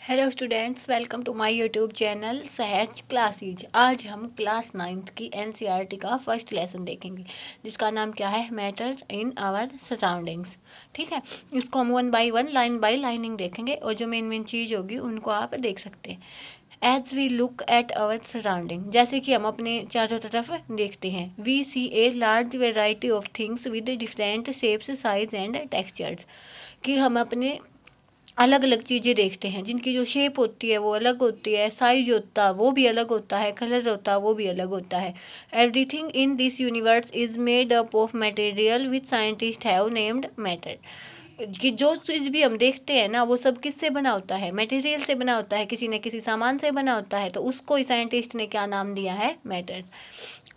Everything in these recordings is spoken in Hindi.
Hello students, welcome to my YouTube channel Sahaj classes. आज हम क्लास 9th की एनसीईआरटी का फर्स्ट लेसन देखेंगे जिसका नाम क्या है, मैटर इन आवर सराउंडिंग्स। ठीक है, इसको हम one by one, line by lining देखेंगे और जो मेन मेन चीज़ होगी उनको आप देख सकते हैं। As we look at our surrounding, जैसे कि हम अपने चारों तरफ देखते हैं, we see a large variety of things with different shapes, size and textures. कि हम अपने अलग अलग चीज़ें देखते हैं जिनकी जो शेप होती है वो अलग होती है, साइज होता है वो भी अलग होता है, कलर होता है वो भी अलग होता है। Everything in this universe is made up of material which scientist have named matter. कि जो चीज़ भी हम देखते हैं ना वो सब किससे बना होता है, मटेरियल से बना होता है, किसी न किसी सामान से बना होता है, तो उसको साइंटिस्ट ने क्या नाम दिया है, matter.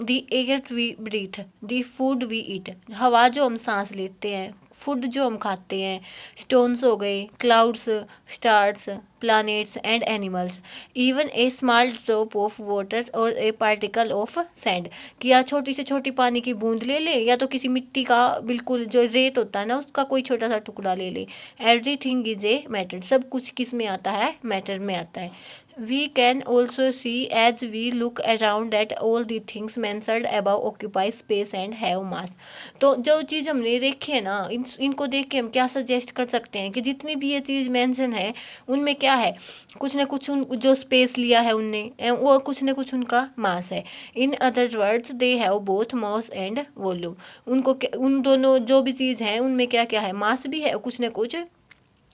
The air we breathe, the food we eat, हवा जो हम सांस लेते हैं, फूड जो हम खाते हैं, स्टोन्स हो गए, clouds, stars, planets and animals, even a small drop of water और ए पार्टिकल ऑफ सैंड। कि या छोटी से छोटी पानी की बूंद ले ले या तो किसी मिट्टी का बिल्कुल जो रेत होता है ना उसका कोई छोटा सा टुकड़ा ले ले। एवरीथिंग इज ए मैटर, सब कुछ किस में आता है, मैटर में आता है। We can also see as we look around that all the things mentioned above occupy space and have mass। तो जो चीज़ हमने देखी है ना, इनको देख के हम क्या सजेस्ट कर सकते हैं कि जितनी भी ये चीज़ मेंशन है उनमें क्या है, कुछ ना कुछ जो स्पेस लिया है उनने वो कुछ ना कुछ उनका मास है। In other words they have both mass and volume. उन दोनों जो भी चीज़ है उनमें क्या क्या है, मास भी है और कुछ ना कुछ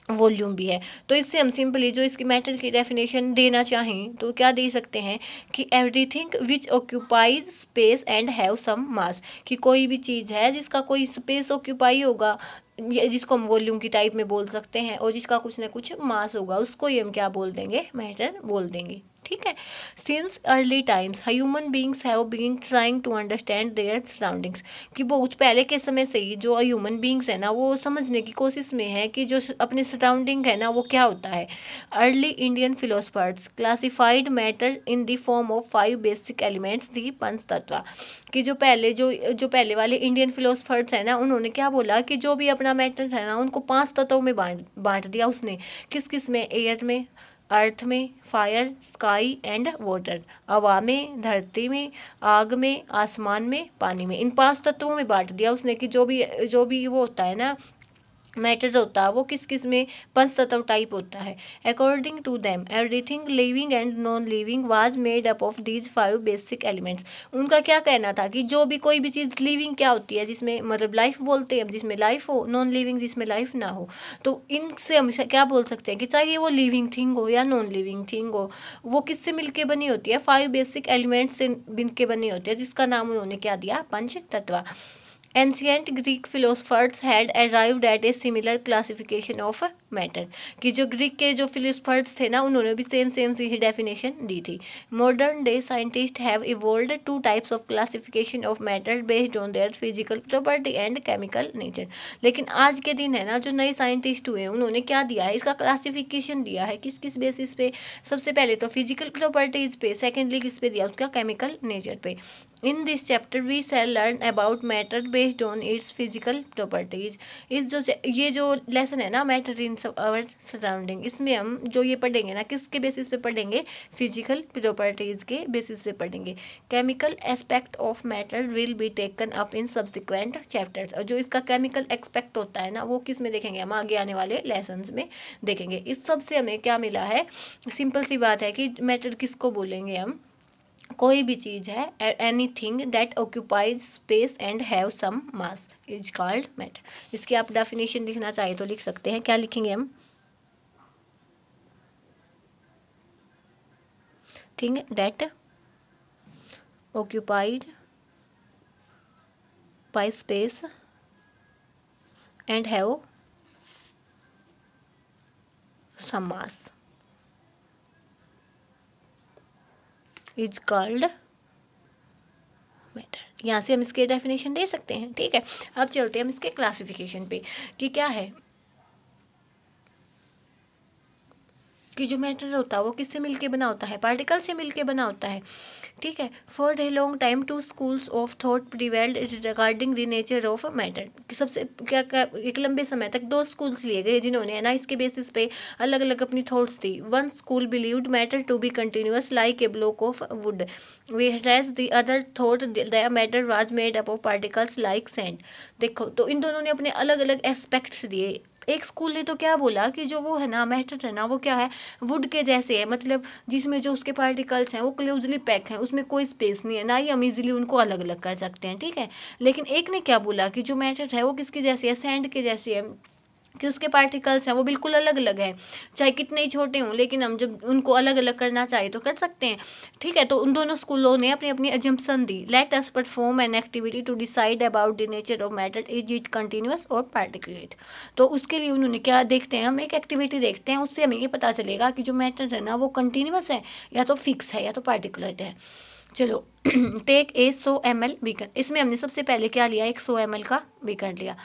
वॉल्यूम भी है। तो इससे हम सिंपली जो इसकी मैटर की डेफिनेशन देना चाहें तो क्या दे सकते हैं कि everything which occupies space and have some mass. कि कोई भी चीज़ है जिसका कोई स्पेस ऑक्यूपाई होगा, जिसको हम वॉल्यूम की टाइप में बोल सकते हैं, और जिसका कुछ ना कुछ मास होगा उसको ही हम क्या बोल देंगे, मैटर बोल देंगे। ठीक है, since early times human beings have been trying to understand their surroundings. कि बहुत पहले के समय से ही जो ह्यूमन बींग्स है ना वो समझने की कोशिश में है कि जो अपने सराउंडिंग है ना वो क्या होता है। Early Indian philosophers classified matter in the form of 5 basic elements, the पंच तत्व। कि जो पहले वाले इंडियन फिलोसफर्स है ना उन्होंने क्या बोला कि जो भी अपना मैटर है ना उनको 5 तत्वों में बांट बांट दिया उसने। किस किस में, एयर में, अर्थ में, फायर, स्काई एंड वाटर, हवा में, धरती में, आग में, आसमान में, पानी में। इन 5 तत्वों में बांट दिया उसने कि जो भी वो होता है ना मैटर होता है वो किस किस में पंच तत्व टाइप होता है। According to them everything living and non living was made up of these 5 basic elements. उनका क्या कहना था कि जो भी कोई भी चीज़ लिविंग क्या होती है, जिसमें मतलब लाइफ बोलते हैं, जिसमें लाइफ हो, नॉन लिविंग जिसमें लाइफ ना हो। तो इनसे हम क्या बोल सकते हैं कि चाहे वो लिविंग थिंग हो या नॉन लिविंग थिंग हो, वो किससे मिलके बनी होती है, 5 बेसिक एलिमेंट्स से मिलके बनी होती है, जिसका नाम उन्होंने क्या दिया, पंच तत्व। Ancient Greek philosophers had arrived at a similar classification of matter। कि जो ग्रीक के जो फिलोसफर्स थे ना उन्होंने भी सेम सेम सी ही डेफिनेशन दी थी। Modern day scientist have evolved 2 types of classification of matter based on their physical property and chemical nature. लेकिन आज के दिन है ना जो नए साइंटिस्ट हुए हैं उन्होंने क्या दिया है, इसका क्लासिफिकेशन दिया है। किस किस बेसिस पे, सबसे पहले तो फिजिकल प्रॉपर्टीज पे, सेकेंडली किस पे दिया, उसका केमिकल नेचर पे। In this chapter we shall learn about matter based on its physical properties। ये जो लेसन है ना, मैटर इन आवर सराउंडिंग, इसमें हम जो ये पढ़ेंगे ना किसके बेसिस पे पढ़ेंगे, फिजिकल प्रॉपर्टीज के बेसिस पे पढ़ेंगे। Chemical aspect of matter will be taken up in subsequent chapters. और जो इसका केमिकल एस्पेक्ट होता है ना वो किस में देखेंगे, हम आगे आने वाले लेसन्स में देखेंगे। इस सब से हमें क्या मिला है, सिंपल सी बात है कि मैटर किसको बोलेंगे हम, कोई भी चीज है, anything that occupies space and have some mass is called matter. इसकी आप डेफिनेशन लिखना चाहे तो लिख सकते हैं, क्या लिखेंगे हम, thing that occupied by space and have some mass is called matter. यहाँ से हम इसके डेफिनेशन दे सकते हैं। ठीक है, अब चलते हैं हम इसके क्लासिफिकेशन पे कि क्या है कि जो मैटर होता है वो किससे मिलके बना होता है, पार्टिकल से मिलके बना होता है। ठीक है। For a long time two schools of thought prevailed regarding the nature of matter. सबसे क्या एक लंबे समय तक दो स्कूल्स लिए गए जिन्होंने ना इसके बेसिस पे अलग अलग अपनी थॉट्स दी। One school believed matter to be continuous like a block of wood, whereas the other thought the matter was made up of particles like sand। देखो तो इन दोनों ने अपने अलग अलग एस्पेक्ट्स दिए। एक स्कूल ने तो क्या बोला कि जो वो है ना मैटर है ना वो क्या है, वुड के जैसे है, मतलब जिसमें जो उसके पार्टिकल्स हैं वो क्लोजली पैक हैं, उसमें कोई स्पेस नहीं है, ना ही हम इजीली उनको अलग अलग कर सकते हैं। ठीक है। लेकिन एक ने क्या बोला कि जो मैटर है वो किसके जैसे है, सैंड के जैसे है, कि उसके पार्टिकल्स हैं वो बिल्कुल अलग अलग है, चाहे कितने ही छोटे हों, लेकिन हम जब उनको अलग अलग करना चाहे तो कर सकते हैं। ठीक है। तो उन दोनों स्कूलों ने अपनी अपनी एजम्पशन दी। Let us perform an activity to decide about the nature of matter, is it continuous और पार्टिकुलेट। तो उसके लिए उन्होंने क्या देखते हैं, हम एक एक्टिविटी देखते हैं, उससे हमें ये पता चलेगा कि जो मैटर है ना वो कंटिन्यूअस है या तो फिक्स है या तो पार्टिकुलेट है। चलो टेक ए 100 ml बीकर। इसमें हमने सबसे पहले क्या लिया, एक 100 ml का बीकर लिया।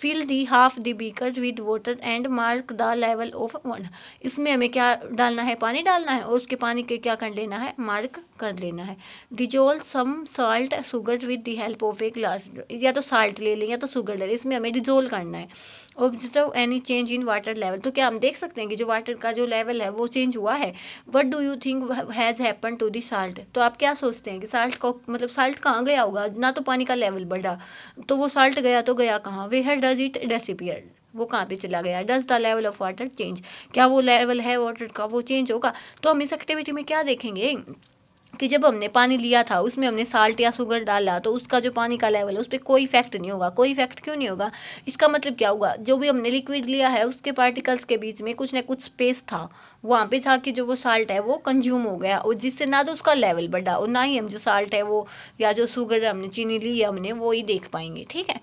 Fill the half the beaker with water and mark the level of water. इसमें हमें क्या डालना है, पानी डालना है, और उसके पानी के क्या कर लेना है, मार्क कर लेना है। Dissolve some salt sugar with the help of a glass. या तो साल्ट ले लें या तो शुगर ले लें, इसमें हमें डिजोल्व करना है। Observe any change in water level. तो क्या हम देख सकते हैं कि जो वाटर का जो लेवल है वो चेंज हुआ है। What do you think has happen to the salt. तो आप क्या सोचते हैं कि साल्ट को मतलब साल्ट कहाँ गया होगा, ना तो पानी का लेवल बढ़ा, तो वो साल्ट गया तो गया कहाँ, वेयर डज इट डिसअपीयर, वो कहाँ पे चला गया। Does the level of water change, क्या वो लेवल है वाटर का वो चेंज होगा। तो हम इस एक्टिविटी में क्या देखेंगे कि जब हमने पानी लिया था उसमें हमने साल्ट या शुगर डाला तो उसका जो पानी का लेवल है उस पर कोई इफेक्ट नहीं होगा। कोई इफेक्ट क्यों नहीं होगा, इसका मतलब क्या होगा, जो भी हमने लिक्विड लिया है उसके पार्टिकल्स के बीच में कुछ ना कुछ स्पेस था, वहाँ पे जाके जो वो साल्ट है वो कंज्यूम हो गया, और जिससे ना तो उसका लेवल बढ़ा और ना ही हम जो साल्ट है वो या जो शुगर हमने चीनी ली है हमने वो ही देख पाएंगे। ठीक है।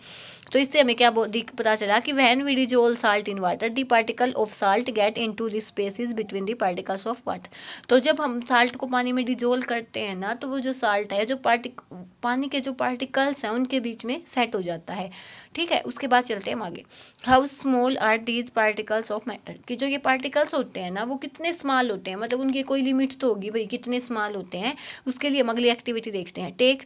तो इससे हमें क्या पता चला कि when we dissolve salt in water the particle of salt get into the spaces between the particles of water. तो जब हम साल्ट को पानी में डिजोल्व करते हैं ना तो वो जो साल्ट है जो पानी के जो पार्टिकल्स हैं उनके बीच में सेट हो जाता है। ठीक है। उसके बाद चलते हैं आगे। How small are these particles of matter, कि जो ये पार्टिकल्स होते हैं ना वो कितने स्मॉल होते हैं, मतलब उनकी कोई लिमिट तो होगी भाई कितने स्मॉल होते हैं। उसके लिए हम अगली एक्टिविटी देखते हैं। Take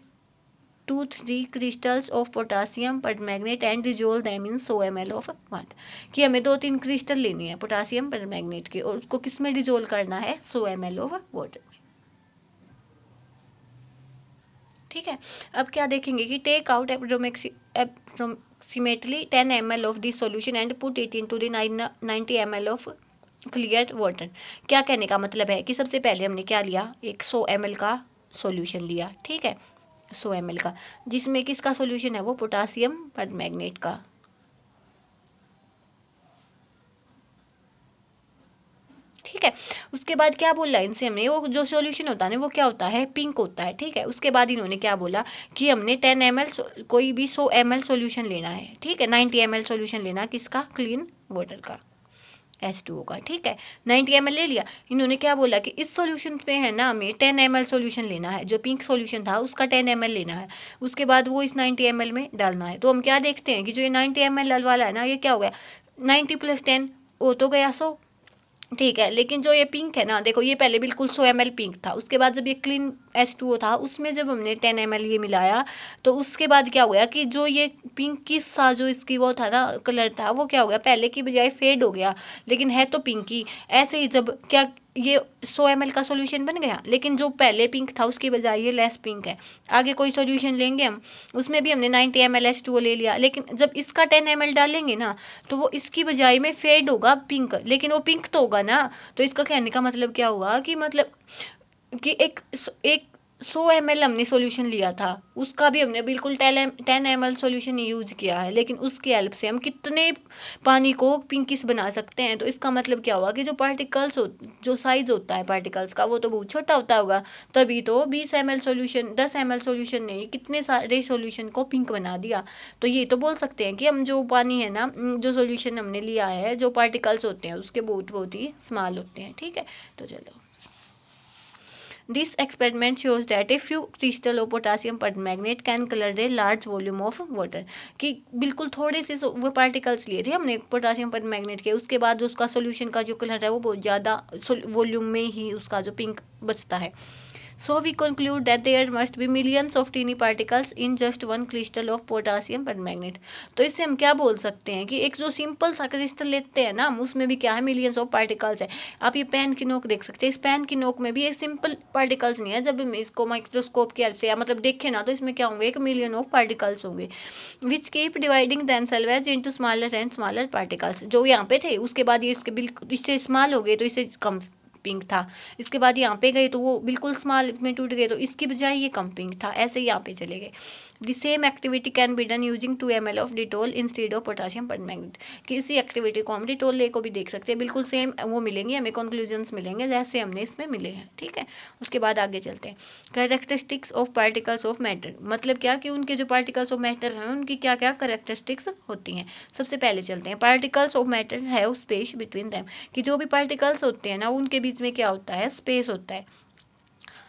2-3 crystals of potassium permanganate and dissolve them in 100 ml of water। कि हमें 2-3 क्रिस्टल लेनी है पोटासियम परमैंगनेट के और उसको किस में डिजोल्व करना है, 100 ml ऑफ वाटर में। ठीक है। अब क्या देखेंगे कि take out approximately 10 ml of the solution and put it into the 90 ml of clear water. क्या कहने का मतलब है कि सबसे पहले हमने क्या लिया, एक 100 ml का सॉल्यूशन लिया। ठीक है। 100 ml का, जिसमें किसका सॉल्यूशन है वो पोटासियम परमैंगनेट का। ठीक है। उसके बाद क्या बोला इनसे हमने, वो जो सॉल्यूशन होता है ना वो क्या होता है, पिंक होता है। ठीक है। उसके बाद इन्होंने क्या बोला कि हमने 10 ml कोई भी 100 ml सॉल्यूशन लेना है। ठीक है। 90 ml सॉल्यूशन लेना किसका, क्लीन वाटर का, H2O का। ठीक है। 90 ml ले लिया। इन्होंने क्या बोला कि इस सॉल्यूशन पे है ना हमें 10 ml सॉल्यूशन लेना है, जो पिंक सॉल्यूशन था उसका 10 ml लेना है, उसके बाद वो इस 90 ml में डालना है। तो हम क्या देखते हैं कि जो ये 90 ml वाला है ना ये क्या हो गया, 90 + 10 वो तो गया 100। ठीक है। लेकिन जो ये पिंक है ना देखो, ये पहले बिल्कुल 100 ml पिंक था, उसके बाद जब ये क्लीन H2O था उसमें जब हमने 10 ml ये मिलाया तो उसके बाद क्या हो गया कि जो ये पिंक की सा जो इसकी वो था ना कलर था वो क्या हो गया, पहले की बजाय फेड हो गया, लेकिन है तो पिंक ही। ऐसे ही जब क्या ये 100 ml का सॉल्यूशन बन गया, लेकिन जो पहले पिंक था उसकी बजाय ये लेस पिंक है। आगे कोई सॉल्यूशन लेंगे हम, उसमें भी हमने 90 ml H2O ले लिया, लेकिन जब इसका 10 ml डालेंगे ना तो वो इसकी बजाय में फेड होगा पिंक, लेकिन वो पिंक तो होगा ना। तो इसका कहने का मतलब क्या हुआ कि मतलब कि एक 100 ml हमने सॉल्यूशन लिया था, उसका भी हमने बिल्कुल 10 ml सॉल्यूशन यूज किया है, लेकिन उसकी हेल्प से हम कितने पानी को पिंकिश बना सकते हैं। तो इसका मतलब क्या हुआ कि जो पार्टिकल्स जो साइज होता है पार्टिकल्स का वो तो बहुत छोटा होता होगा, तभी तो 20 ml सॉल्यूशन 10 ml सॉल्यूशन ने कितने सारे सॉल्यूशन को पिंक बना दिया। तो ये तो बोल सकते हैं कि हम जो पानी है ना, जो सॉल्यूशन हमने लिया है, जो पार्टिकल्स होते हैं उसके बहुत बहुत ही स्मॉल होते हैं। ठीक है। तो चलो, this experiment shows that a few crystal of potassium permanganate can color a large volume of water। कि बिल्कुल थोड़े से वो पार्टिकल्स लिए थे हमने पोटासियम परमैंगनेट के, उसके बाद उसका सॉल्यूशन का जो कलर है वो बहुत ज़्यादा वॉल्यूम में ही उसका जो पिंक बचता है। So we conclude that there must be millions of teeny particles in just one crystal of potassium permanganate. तो इससे हम क्या बोल सकते हैं कि एक जो सिंपल सा क्रिस्टल लेते हैं ना हम, उसमें भी क्या है, मिलियंस ऑफ पार्टिकल्स है। आप ये पेन की नोक देख सकते हैं, इस पेन की नोक में भी एक सिंपल पार्टिकल्स नहीं है। जब हम इसको माइक्रोस्कोप की हेल्प से या मतलब देखें ना, तो इसमें क्या होंगे, एक मिलियन ऑफ पार्टिकल्स होंगे, which keep dividing themselves into smaller and smaller particles. जो यहाँ पे थे उसके बाद ये इसके बिल्कुल इससे स्मॉल हो गए तो इससे कम पिंक था, इसके बाद यहाँ पे गए तो वो बिल्कुल स्मॉल में टूट गए तो इसकी बजाय ये कम पिंक था, ऐसे ही यहाँ पे चले गए। The same activity can be done using 2 ml of Dettol instead of potassium permanganate. कि इसी एक्टिविटी को हम डिटोल ले को भी देख सकते हैं, बिल्कुल सेम वो मिलेंगे, हमें कंक्लूजन्स मिलेंगे जैसे हमने इसमें मिले हैं। ठीक है, उसके बाद आगे चलते हैं। Characteristics of particles of matter, मतलब क्या कि उनके जो पार्टिकल्स ऑफ मैटर हैं उनकी क्या क्या कैरेक्टरिस्टिक्स होती हैं। सबसे पहले चलते हैं, particles of matter have space between them, कि जो भी पार्टिकल्स होते हैं ना उनके बीच में क्या होता है, स्पेस होता है।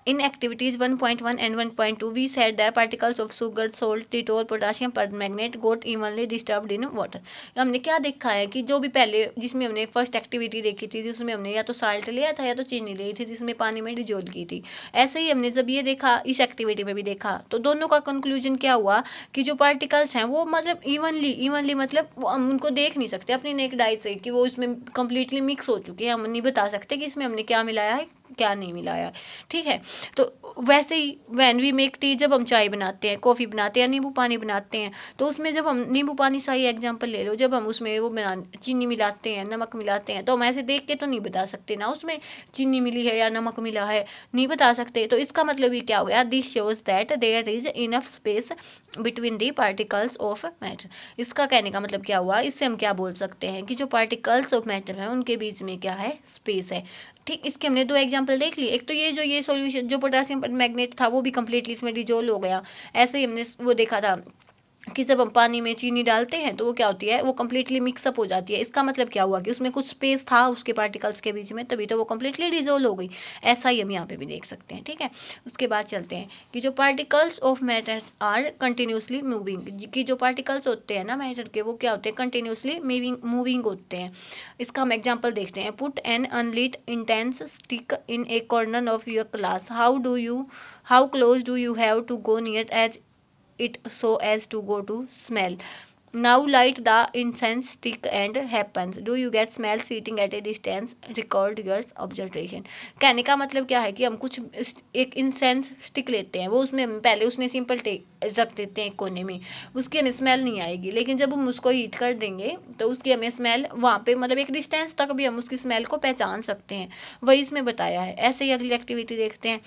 In activities 1.1 and 1.2, we said that particles of sugar, salt, titol, potassium permanganate got evenly disturbed in water. हमने क्या देखा है कि जो भी पहले जिसमें हमने फर्स्ट एक्टिविटी देखी थी, जिसमें हमने या तो साल्ट लिया था या तो चीनी ली थी, जिसमें पानी में डिजोल्व की थी, ऐसे ही हमने जब ये देखा इस एक्टिविटी में भी देखा, तो दोनों का कंक्लूजन क्या हुआ कि जो पार्टिकल्स हैं वो मतलब इवनली मतलब हम उनको देख नहीं सकते अपनी नेक्ड आई से कि वो इसमें कंप्लीटली मिक्स हो चुके हैं। हम नहीं बता सकते कि इसमें हमने क्या मिलाया है क्या नहीं मिलाया। ठीक है, तो वैसे he when we make tea, जब हम चाय बनाते हैं, कॉफ़ी बनाते हैं, नींबू पानी बनाते हैं, तो उसमें जब हम नींबू पानी सा ही एग्जांपल ले लो, जब हम उसमें वो चीनी मिलाते हैं, नमक मिलाते हैं, तो हम ऐसे देख के तो नहीं बता सकते ना उसमें चीनी मिली है या नमक मिला है, नहीं बता सकते। तो इसका मतलब ये क्या हो गया, this shows that there is enough space between the particles of matter. इसका कहने का मतलब क्या हुआ, इससे हम क्या बोल सकते हैं कि जो पार्टिकल्स ऑफ मैटर हैं उनके बीच में क्या है, स्पेस है। ठीक, इसके हमने 2 एग्जांपल देख लिए। एक तो ये सॉल्यूशन जो पोटेशियम परमैंगनेट था वो भी कंप्लीटली इसमें डिजोल्व हो गया। ऐसे ही हमने वो देखा था कि जब हम पानी में चीनी डालते हैं तो वो क्या होती है, वो कंप्लीटली मिक्सअप हो जाती है। इसका मतलब क्या हुआ कि उसमें कुछ स्पेस था उसके पार्टिकल्स के बीच में, तभी तो वो कंप्लीटली डिजोल्व हो गई। ऐसा ही हम यहाँ पे भी देख सकते हैं। ठीक है, उसके बाद चलते हैं कि जो particles of matter are continuously moving, कि जो पार्टिकल्स होते हैं ना मैटर के, वो क्या होते हैं, कंटिन्यूसली मूविंग होते हैं। इसका हम एग्जाम्पल देखते हैं। Put an unlit incense stick in a corner of your class, how close do you have to go near as it so as to go to smell. Now light the incense stick and happens. Do you get smell sitting at a distance? Record your observation. कहने का मतलब क्या है कि हम कुछ एक इंसेंस स्टिक लेते हैं, वो उसमें पहले उसने सिंपल रख देते हैं एक कोने में, उसकी हमें स्मेल नहीं आएगी, लेकिन जब हम उसको हीट कर देंगे तो उसकी हमें स्मेल वहाँ पे मतलब एक डिस्टेंस तक भी हम उसकी स्मेल को पहचान सकते हैं। वही इसमें बताया है। ऐसे ही अगली एक्टिविटी देखते हैं।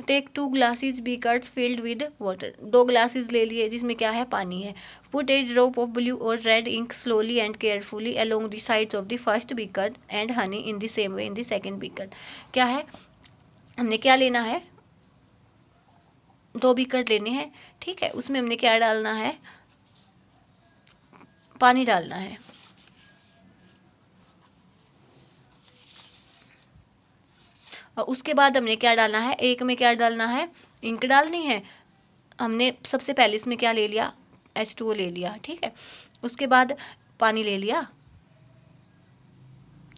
Take 2 glasses beakers filled with water. 2 glasses ले लिए जिसमें क्या है, पानी है। Put a drop of blue or red ink slowly and carefully along the sides of the first beaker and honey in the same way in the second beaker. क्या है, हमने क्या लेना है, 2 बीकर लेने हैं। ठीक है, उसमें हमने क्या डालना है, पानी डालना है। और उसके बाद हमने क्या डालना है, एक में क्या डालना है, इंक डालनी है। हमने सबसे पहले इसमें क्या ले लिया, H2O ले लिया। ठीक है, उसके बाद पानी ले लिया।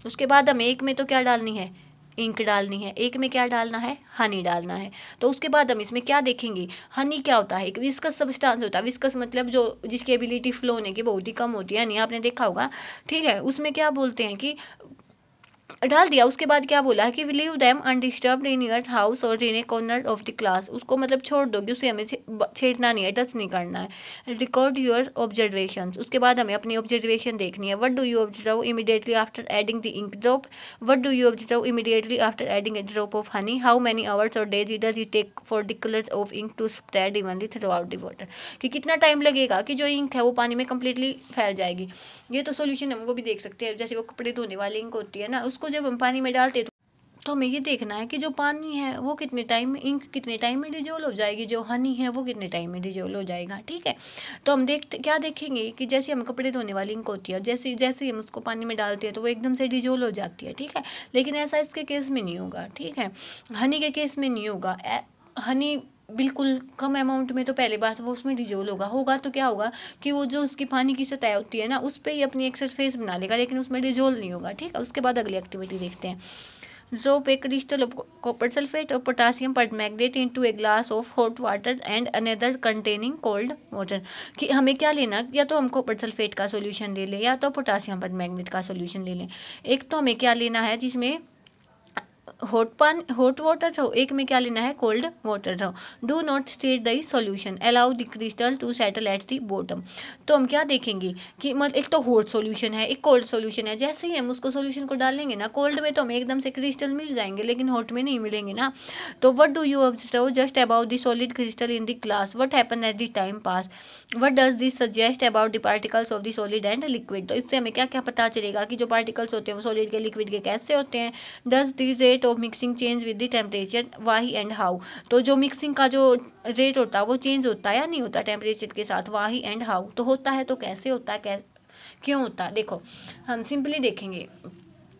उसके बाद हम एक में तो क्या डालनी है, इंक डालनी है। एक में क्या डालना है, हनी डालना है। तो उसके बाद हम इसमें क्या देखेंगे, हनी क्या होता है, एक विस्कस सब्सटेंस होता है। विस्कस मतलब जो जिसकी एबिलिटी फ्लो होने की बहुत ही कम होती है, नहीं आपने देखा होगा। ठीक है, उसमें क्या बोलते हैं कि डाल दिया। उसके बाद क्या बोला कि leave them undisturbed in your house और इन a corner of the class, उसको मतलब छोड़ दोगे, उसे हमें छेड़ना नहीं है, टच नहीं करना है। रिकॉर्ड योर ऑब्जर्वेशंस, उसके बाद हमें अपनी ऑब्जर्वेशन देखनी है। What do you observe immediately after adding the ink drop, what do you observe immediately after adding a drop of honey, how many hours और days does it take for the colour of ink to spread evenly throughout the water, कि कितना टाइम लगेगा कि जो इंक है वो पानी में कंप्लीटली फैल जाएगी। ये तो सोल्यूशन हम वो भी देख सकते हैं, जैसे वो कपड़े धोने वाली इंक होती है ना, उसको जब हम पानी में डालते हैं तो हमें ये देखना है कि जो पानी है वो कितने टाइम में, इंक कितने टाइम में डिजोल्व हो जाएगी, जो हनी है वो कितने टाइम में डिजोल्व हो जाएगा। ठीक है, तो हम क्या देखेंगे कि जैसे हम कपड़े धोने वाली इंक होती है, जैसे जैसे हम उसको पानी में डालते हैं तो वो एकदम से डिजोल्व हो जाती है। ठीक है, लेकिन ऐसा इसके केस में नहीं होगा। ठीक है, हनी के केस में नहीं होगा। हनी बिल्कुल कम अमाउंट में तो पहले बात वो उसमें डिजोल्व होगा तो क्या होगा कि वो जो उसकी पानी की सतह होती है ना उस पर ही अपनी एक सरफेस बना लेगा, लेकिन उसमें डिजोल्व नहीं होगा। ठीक है, उसके बाद अगली एक्टिविटी देखते हैं। Drop a crystal of copper sulfate or potassium permanganate into a glass of hot water and another containing cold water। कि हमें क्या लेना, या तो हम कॉपर सल्फेट का सॉल्यूशन ले लें या तो पोटासियम परमैंगनेट का सॉल्यूशन ले लें। एक तो हमें क्या लेना है जिसमें हॉट वाटर रहो, एक में क्या लेना है कोल्ड वाटर रहो। Do not state the solution, allow the crystal to settle at the bottom. तो हम क्या देखेंगे कि मतलब एक तो हॉट सॉल्यूशन है, एक कोल्ड सॉल्यूशन है। जैसे ही हम उसको सॉल्यूशन को डालेंगे ना, कोल्ड में तो हमें एकदम से क्रिस्टल मिल जाएंगे लेकिन हॉट में नहीं मिलेंगे ना। तो what do you observe just about the solid crystal in the glass, what happen as the time pass, what does this suggest about the particles of the solid and liquid. तो इससे हमें क्या क्या पता चलेगा कि जो पार्टिकल्स होते हैं वो सॉलिड के लिक्विड के कैसे होते हैं। Does the rate of mixing change with the temperature, why and how. तो जो मिक्सिंग का जो रेट होता है वो चेंज होता है या नहीं होता टेम्परेचर के साथ, वाई एंड हाउ। तो होता है तो कैसे होता है, क्यों होता है। देखो हम सिंपली देखेंगे,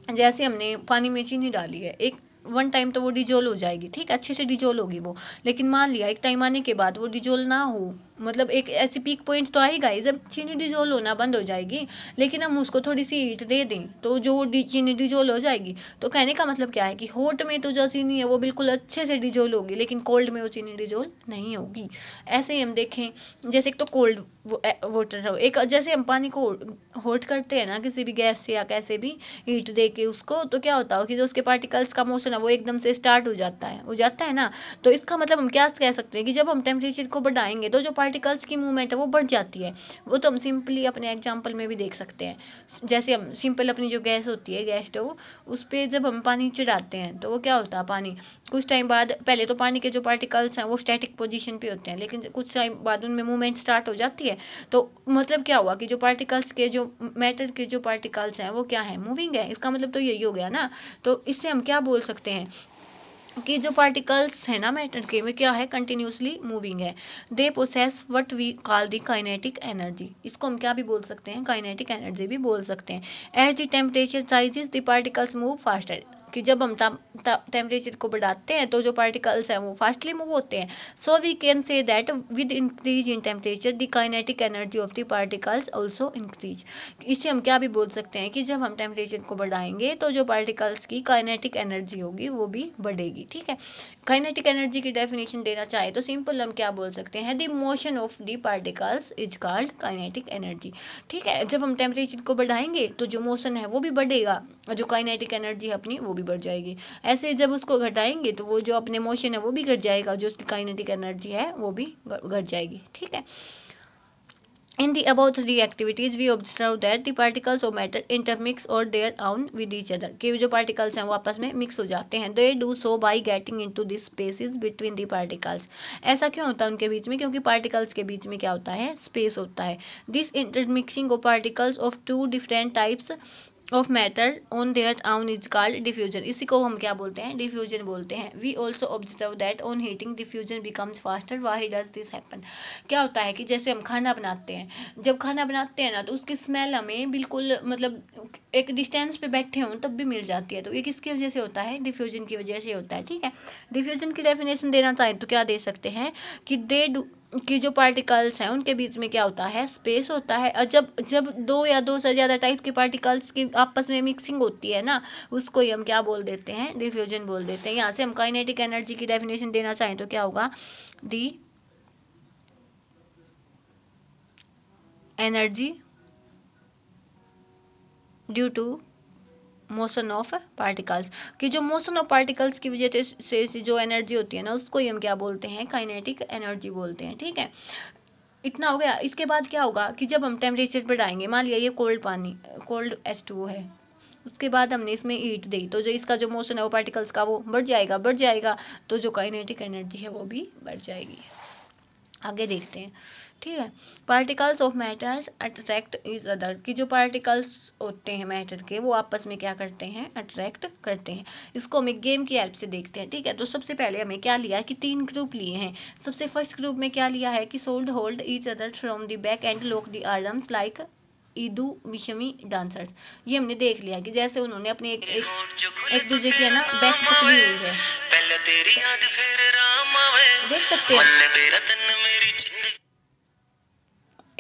जैसे हमने पानी में चीनी डाली है, एक वन टाइम तो वो डिजोल्व हो जाएगी, ठीक है, अच्छे से डिजोल्व होगी वो। लेकिन मान लिया एक टाइम आने के बाद वो डिजोल्व ना हो, मतलब एक ऐसी पीक पॉइंट तो आएगा ही जब चीनी डिजोल्व होना बंद हो जाएगी। लेकिन हम उसको थोड़ी सी हीट दे दें तो जो चीनी डिजोल्व हो जाएगी। तो कहने का मतलब क्या है कि हॉट में तो जो चीनी है वो बिल्कुल अच्छे से डिजोल्व होगी, लेकिन कोल्ड में वो चीनी डिजोल्व नहीं होगी। ऐसे ही हम देखें, जैसे एक तो कोल्ड वाटर हो, एक जैसे हम पानी को हॉट करते हैं ना किसी भी गैस से या कैसे भी हीट दे के उसको, तो क्या होता है कि जो उसके पार्टिकल्स का मोशन है वो एकदम से स्टार्ट हो जाता है ना। तो इसका मतलब हम क्या कह सकते हैं कि जब हम टेम्परेचर को बढ़ाएंगे तो जो पार्टिकल्स की मूवमेंट है वो बढ़ जाती है। वो तो हम सिंपली अपने एग्जाम्पल में भी देख सकते हैं। जैसे हम सिंपल अपनी जो गैस होती है, गैस स्टोव, उस पर जब हम पानी चढ़ाते हैं तो वो क्या होता है, पानी कुछ टाइम बाद, पहले तो पानी के जो पार्टिकल्स हैं वो स्टैटिक पोजीशन पे होते हैं, लेकिन कुछ टाइम बाद उनमें मूवमेंट स्टार्ट हो जाती है। तो मतलब क्या हुआ कि जो पार्टिकल्स के जो मैटर के जो पार्टिकल्स हैं वो क्या है, मूविंग है। इसका मतलब तो यही हो गया ना। तो इससे हम क्या बोल सकते हैं कि जो पार्टिकल्स है ना मैटर के में क्या है, कंटिन्यूसली मूविंग है। They possess what we call the kinetic energy. इसको हम क्या भी बोल सकते हैं, काइनेटिक एनर्जी भी बोल सकते हैं। As the temperature rises the particles move faster. कि जब हम टेम्परेचर को बढ़ाते हैं तो जो पार्टिकल्स हैं वो फास्टली मूव होते हैं। So we can say that with increase in temperature the kinetic energy of the particles also increase. इससे हम क्या भी बोल सकते हैं कि जब हम टेम्परेचर को बढ़ाएंगे तो जो पार्टिकल्स की काइनेटिक एनर्जी होगी वो भी बढ़ेगी, ठीक है। काइनेटिक एनर्जी की डेफिनेशन देना चाहे तो सिंपल हम क्या बोल सकते हैं, the motion of the particles is called kinetic energy. ठीक है, जब हम टेम्परेचर को बढ़ाएंगे तो जो मोशन है वो भी बढ़ेगा और जो काइनेटिक एनर्जी है अपनी वो भी बढ़ जाएगी। ऐसे जब उसको घटाएंगे तो वो जो अपने मोशन है वो भी घट जाएगा, जो उसकी काइनेटिक एनर्जी है वो भी घट जाएगी, ठीक है। In the above three activities, we observe that the particles of matter intermix or their own with each other। कि जो particles हैं वो आपस में mix हो जाते हैं। They do so by getting into the spaces between the particles। ऐसा क्यों होता है उनके बीच में, क्योंकि particles के बीच में क्या होता है, space होता है। This intermixing of particles of two different types of matter on their own is called diffusion. इसी को हम क्या बोलते हैं, डिफ्यूजन बोलते हैं। We also observe that on heating diffusion becomes faster. Why does this happen. क्या होता है कि जैसे हम खाना बनाते हैं, जब खाना बनाते हैं ना तो उसकी स्मेल हमें बिल्कुल मतलब एक डिस्टेंस पे बैठे हों तब भी मिल जाती है। तो ये किसकी वजह से होता है, डिफ्यूजन की वजह से होता है, ठीक है। डिफ्यूजन की डेफिनेशन देना चाहें तो क्या दे सकते हैं कि दे डू कि जो पार्टिकल्स हैं उनके बीच में क्या होता है, स्पेस होता है। और जब जब दो या दो से ज़्यादा टाइप के पार्टिकल्स की आपस में मिक्सिंग होती है ना, उसको ही हम क्या बोल देते हैं, डिफ्यूजन बोल देते हैं। यहाँ से हम काइनेटिक एनर्जी की डेफिनेशन देना चाहें तो क्या होगा, the energy due to motion of particles. कि जो मोशन ऑफ पार्टिकल्स की वजह से जो एनर्जी होती है ना उसको ही हम क्या बोलते हैं, काइनेटिक एनर्जी बोलते हैं, ठीक है। इतना हो गया। इसके बाद क्या होगा कि जब हम टेम्परेचर बढ़ाएंगे, मान लिया ये कोल्ड पानी, कोल्ड H2O है, उसके बाद हमने इसमें हीट दी तो जो इसका जो मोशन है वो पार्टिकल्स का वो बढ़ जाएगा तो जो काइनेटिक एनर्जी है वो भी बढ़ जाएगी। आगे देखते हैं, ठीक है। Particles of matter attract is other. कि जो पार्टिकल्स होते हैं मैटर के वो आपस में क्या करते हैं, अट्रैक्ट करते हैं। इसको हम एक गेम की हेल्प से देखते हैं, ठीक है। तो सबसे पहले हमें क्या लिया कि 3 ग्रुप लिए हैं। सबसे फर्स्ट ग्रुप में क्या लिया है कि sold hold each other from the back and lock the arms like ईदू Vishmi dancers. ये हमने देख लिया कि जैसे उन्होंने अपने एक दूसरे की है ना बैक पकड़ी हुई है, देख सकते हैं।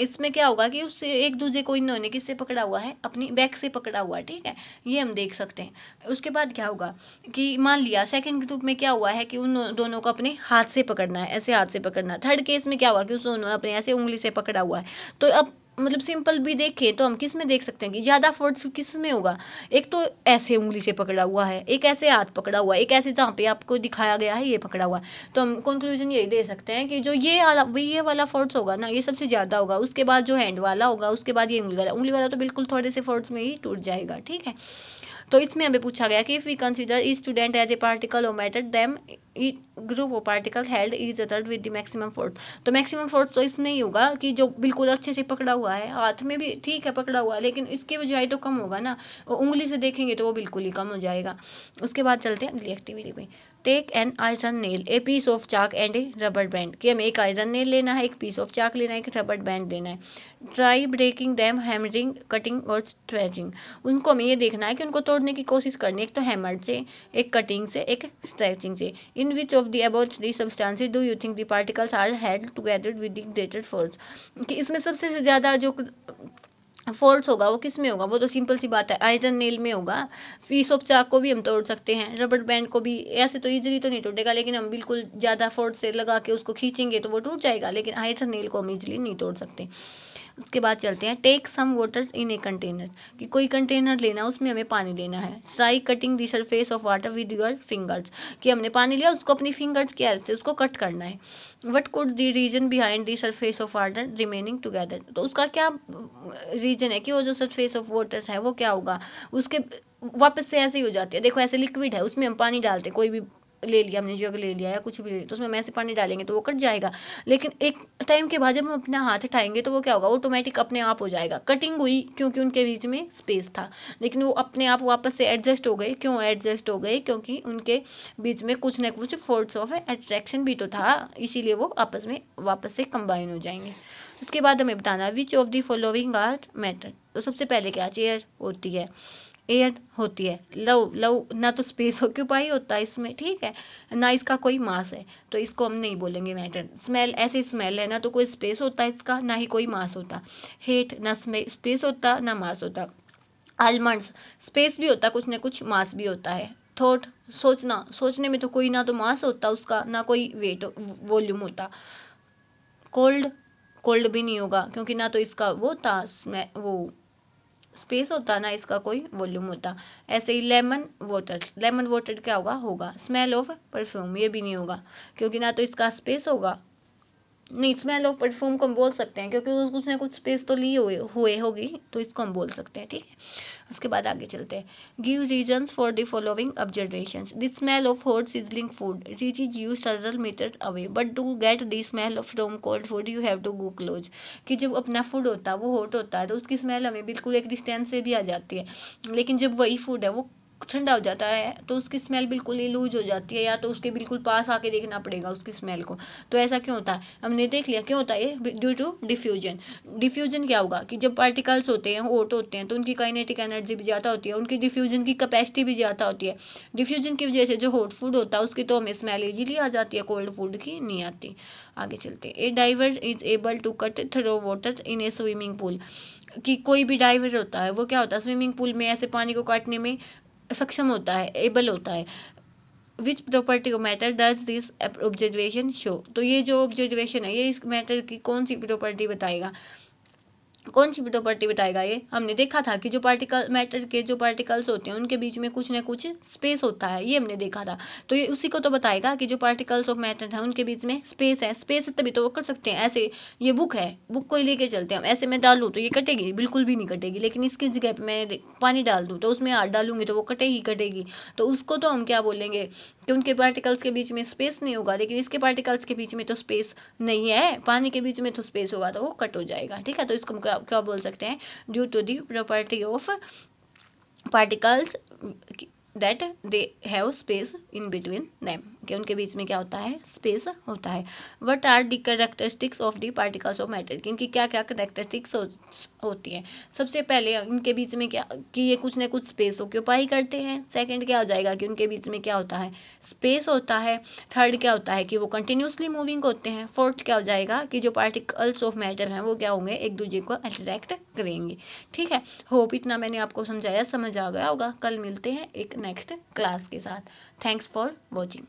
इसमें क्या होगा कि उससे एक दूसरे को इन्होंने किससे पकड़ा हुआ है, अपनी बैक से पकड़ा हुआ है, ठीक है, ये हम देख सकते हैं। उसके बाद क्या होगा कि मान लिया सेकंड ग्रुप में क्या हुआ है कि उन दोनों को अपने हाथ से पकड़ना है, ऐसे हाथ से पकड़ना है। थर्ड केस में क्या हुआ कि उस दोनों ने अपने ऐसे उंगली से पकड़ा हुआ है। तो अब मतलब सिंपल भी देखें तो हम किस में देख सकते हैं कि ज़्यादा फोर्स किस में होगा, एक तो ऐसे उंगली से पकड़ा हुआ है, एक ऐसे हाथ पकड़ा हुआ है, एक ऐसे जहाँ पे आपको दिखाया गया है ये पकड़ा हुआ है। तो हम कंक्लूजन यही दे सकते हैं कि जो ये वाला फोर्स होगा ना, ये सबसे ज़्यादा होगा, उसके बाद जो हैंड वाला होगा, उसके बाद ये उंगली वाला तो बिल्कुल थोड़े से फोर्स में ही टूट जाएगा, ठीक है। तो इसमें हमें पूछा गया कि if we consider each student as a particle और matter them group of particle held each other with the maximum force. तो मैक्सिमम फोर्स तो इसमें ही होगा कि जो बिल्कुल अच्छे से पकड़ा हुआ है, हाथ में भी ठीक है पकड़ा हुआ है, लेकिन इसके बजाय तो कम होगा ना, और उंगली से देखेंगे तो वो बिल्कुल ही कम हो जाएगा। उसके बाद चलते हैं अगली एक्टिविटी पे। Take an iron nail, a piece of chalk and a rubber band, कि हमें एक आयरन नेल लेना है, एक पीस ऑफ चाक लेना है, एक रबर बैंड लेना है। Try breaking them, hammering, cutting और स्ट्रेचिंग। उनको हमें ये देखना है कि उनको तोड़ने की कोशिश करनी है, एक तो हैमर से, एक कटिंग से, एक स्ट्रेचिंग से। In which of the above three substances do you think the particles are held together with the greater force, कि इसमें सबसे ज़्यादा जो फोर्स होगा वो किस में होगा, वो तो सिंपल सी बात है आयरन नेल में होगा। पीस ऑफ चाक को भी हम तोड़ सकते हैं, रबर बैंड को भी ऐसे तो इजीली तो नहीं टूटेगा, लेकिन हम बिल्कुल ज़्यादा फोर्स से लगा के उसको खींचेंगे तो वो टूट जाएगा, लेकिन आयरन नेल को हम इजीली नहीं तोड़ सकते। उसके बाद चलते हैं take some water in a container, कि कोई कंटेनर लेना, उसमें हमें पानी लेना है। Try cutting the surface of water with your fingers, कि हमने पानी लिया उसको अपनी फिंगर्स की हेल्प से उसको कट करना है। What could the reason behind the surface of water remaining together, तो उसका क्या रीजन है कि वो जो सरफेस ऑफ वाटर है वो क्या होगा, उसके वापस से ऐसे ही हो जाती है। देखो ऐसे लिक्विड है, उसमें हम पानी डालते हैं, कोई भी ले लिया हमने, जग ले लिया या कुछ भी ले लिया, तो उसमें हम ऐसे पानी डालेंगे तो वो कट जाएगा, लेकिन एक टाइम के बाद जब हम अपना हाथ उठाएंगे तो वो क्या होगा, ऑटोमेटिक अपने आप हो जाएगा। कटिंग हुई क्योंकि उनके बीच में स्पेस था, लेकिन वो अपने आप वापस से एडजस्ट हो गए। क्यों एडजस्ट हो गए, क्योंकि उनके बीच में कुछ ना कुछ फोर्स ऑफ अट्रैक्शन भी तो था, इसीलिए वो आपस में वापस से कंबाइन हो जाएंगे। उसके बाद हमें बताना which of the following are matter, तो सबसे पहले क्या, चेयर होती है, एयर होती है, लव लव ना तो स्पेस ऑक्यूपाई होता है इसमें, ठीक है, ना इसका कोई मास है, तो इसको हम नहीं बोलेंगे मैटर। स्मेल, ऐसे स्मेल है, ना तो कोई स्पेस होता है इसका, ना ही कोई मास होता। हेट, ना स्पेस होता ना मास होता। आलमंड्स, स्पेस भी होता कुछ ना कुछ, मास भी होता है। थॉट, सोचना, सोचने में तो कोई ना तो मास होता उसका, ना कोई वेट वॉल्यूम होता। कोल्ड, कोल्ड भी नहीं होगा क्योंकि ना तो इसका वो था वो स्पेस होता ना इसका कोई वॉल्यूम होता। ऐसे ही लेमन वाटर, लेमन वाटर क्या होगा स्मेल ऑफ परफ्यूम, ये भी नहीं होगा क्योंकि ना तो इसका स्पेस होगा, नहीं स्मेल ऑफ परफ्यूम को हम बोल सकते हैं क्योंकि उसने कुछ स्पेस तो ली हुए होगी, तो इसको हम बोल सकते हैं, ठीक है। उसके बाद आगे चलते हैं। Give reasons for the following observations, the smell of hot sizzling food reaches you several metres away, but to get the smell of from cold food you have to go close, कि जब अपना फूड होता है वो हॉट होता है तो उसकी स्मेल हमें बिल्कुल एक डिस्टेंस से भी आ जाती है, लेकिन जब वही फूड है वो ठंडा हो जाता है तो उसकी स्मेल बिल्कुल ही लूज हो जाती है, या तो उसके बिल्कुल पास आके देखना पड़ेगा उसकी स्मेल को। तो ऐसा क्यों होता है, हमने देख लिया क्यों होता है ये, ड्यू टू डिफ्यूजन। डिफ्यूजन क्या होगा कि जब पार्टिकल्स होते हैं हॉट होते हैं तो उनकी काइनेटिक एनर्जी भी ज़्यादा होती है, उनकी डिफ्यूजन की कैपेसिटी भी ज़्यादा होती है। डिफ्यूजन की वजह से जो हॉट फूड होता है उसकी तो हमें स्मेल इजीली आ जाती है, कोल्ड फूड की नहीं आती। आगे चलते, a diver is able to cut through water in a swimming pool, कि कोई भी डाइवर होता है वो क्या होता है स्विमिंग पूल में ऐसे पानी को काटने में सक्षम होता है, एबल होता है। Which property of matter does this observation show, तो ये जो ऑब्जर्वेशन है ये इस मैटर की कौन सी प्रॉपर्टी बताएगा, कौन सी प्रॉपर्टी बताएगा, ये हमने देखा था कि जो पार्टिकल मैटर के जो पार्टिकल्स होते हैं उनके बीच में कुछ ना कुछ स्पेस होता है, ये हमने देखा था। तो ये उसी को तो बताएगा कि जो पार्टिकल्स ऑफ मैटर है उनके बीच में स्पेस है, स्पेस है तभी तो वो कर सकते हैं। ऐसे ये बुक है, बुक को ही लेके चलते हैं हम, ऐसे मैं डालूँ तो ये कटेगी बिल्कुल भी नहीं कटेगी, लेकिन इसकी जगह पे मैं पानी डाल दूँ तो उसमें हाथ डालूंगी तो वो कटेगी कटेगी। तो उसको तो हम क्या बोलेंगे कि उनके पार्टिकल्स के बीच में स्पेस नहीं होगा, लेकिन इसके पार्टिकल्स के बीच में तो स्पेस नहीं है, पानी के बीच में तो स्पेस होगा तो वो कट हो जाएगा, ठीक है। तो इसको हम क्या बोल सकते हैं, due to the property of particles that they have space in between them. कि उनके बीच में क्या होता है, स्पेस होता है। What are the characteristics of the particles of matter, कि इनकी क्या क्या कैरेक्टरिस्टिक्स होती हैं। सबसे पहले इनके बीच में क्या, कि ये कुछ ना कुछ स्पेस ऑक्यूपाई करते हैं। सेकंड क्या हो जाएगा कि उनके बीच में क्या होता है, स्पेस होता है। थर्ड क्या होता है कि वो कंटिन्यूसली मूविंग होते हैं। फोर्थ क्या हो जाएगा कि जो पार्टिकल्स ऑफ मैटर हैं वो क्या होंगे, एक दूसरे को अट्रैक्ट करेंगे। ठीक है, होप इतना मैंने आपको समझाया समझ आ गया होगा। कल मिलते हैं एक नेक्स्ट क्लास के साथ। Thanks for watching.